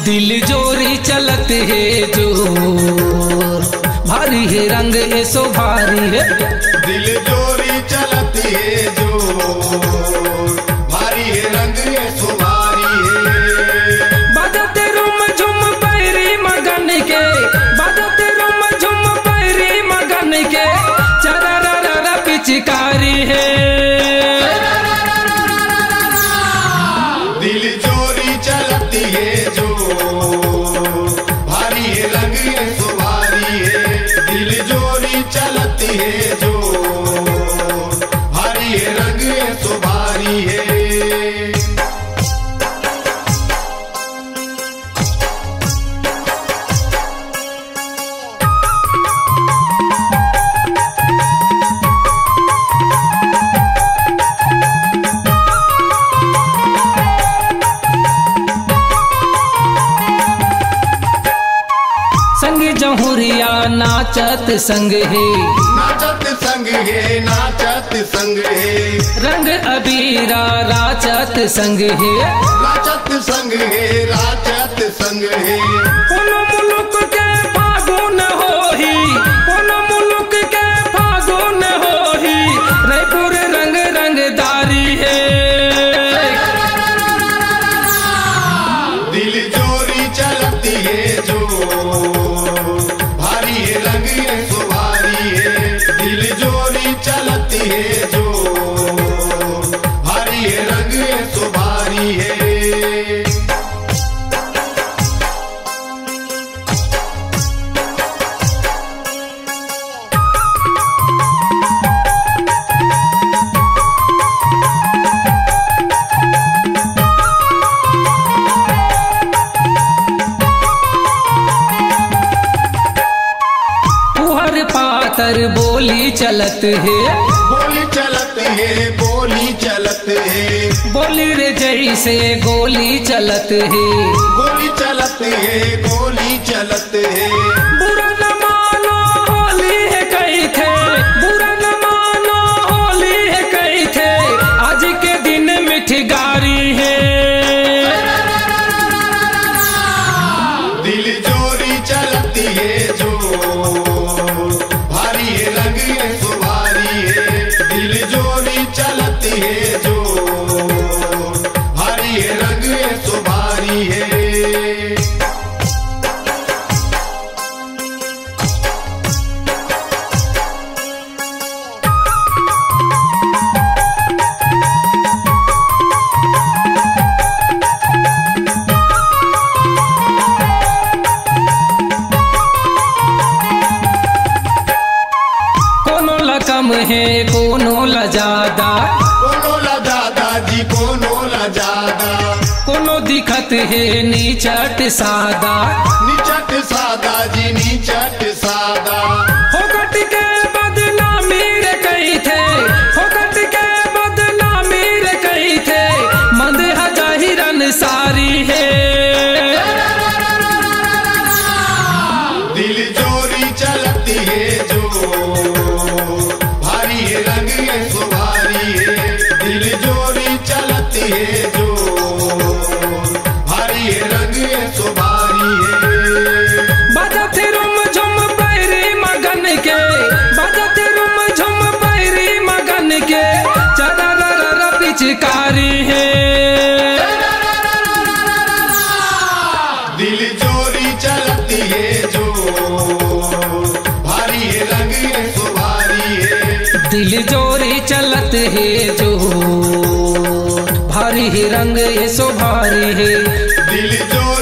दिल जोरी चलत है जोर, भारी है रंग ऐसो भारी है। दिल जोरी चलत है जोर, भारी है रंग ऐसो भारी है। बजते रुम झुम पैरी मगन के, बजते रुम झुम पैरी मगन के, चरररर पिचकारी है। दिल जोरी चलत है जोर, भारी है रंग ऐसो भारी है। दिल जोरी चलत है जोर, भारी है रंग ऐसो भारी है। संग जहुरिया नाचत संग है, नाचत संग है, नाचत संग है। रंग अबीरा राचत संग है, राचत संग है, राचत संग है। उन मुल्क के फागुन होही, उन मुल्क के फागुन होही, रायपुर रंग रंगदारी है। दिल जोरी चलती है जोर, भारी है रंग ऐसो भारी है। दिल जोरी चलती है जोर, भारी है रंग ऐसो भारी है। पातर बोली चलत है, बोली चलत है, बोली चलत है। बोली रे जैसे गोली चलत है, गोली चलत है, गोली चलत है। बुरा न मानो होली है कही थे, बुरा न मानो होली है कही थे, आज के दिन मिठी गारी है। दिल जोरी चलती है जोर, भारी है रंग ऐसो भारी है। दिल जोरी चलती है जोर, भारी है रंग ऐसो भारी है। कम है कोनो ला ज्यादा, कोनो ला दादा जी, कोनो ला ज्यादा। कोनो दिखत है नीचट सादा, नीचट सादा जी, नीचट सादा। होकट के बदनामी रे कही थे, होकट के बदनामी रे कही थे, मंद जाहिरन सारी है। दिल जोरी चलती है जोर, भारी है रंग ऐसो भारी है। दिल जोरी चलती है जोर, भारी है रंग ऐसो भारी है। बजते रुम झुम पैरी मगन के, बजते रुम झुम पैरी मगन के, चरररर पिचकारी है। दिल जोरी चलती है जोर, भारी है रंग ऐसो भारी है। दिल जोरी चलत है जोर, भारी है रंग ऐसो भारी है। दिल जोरी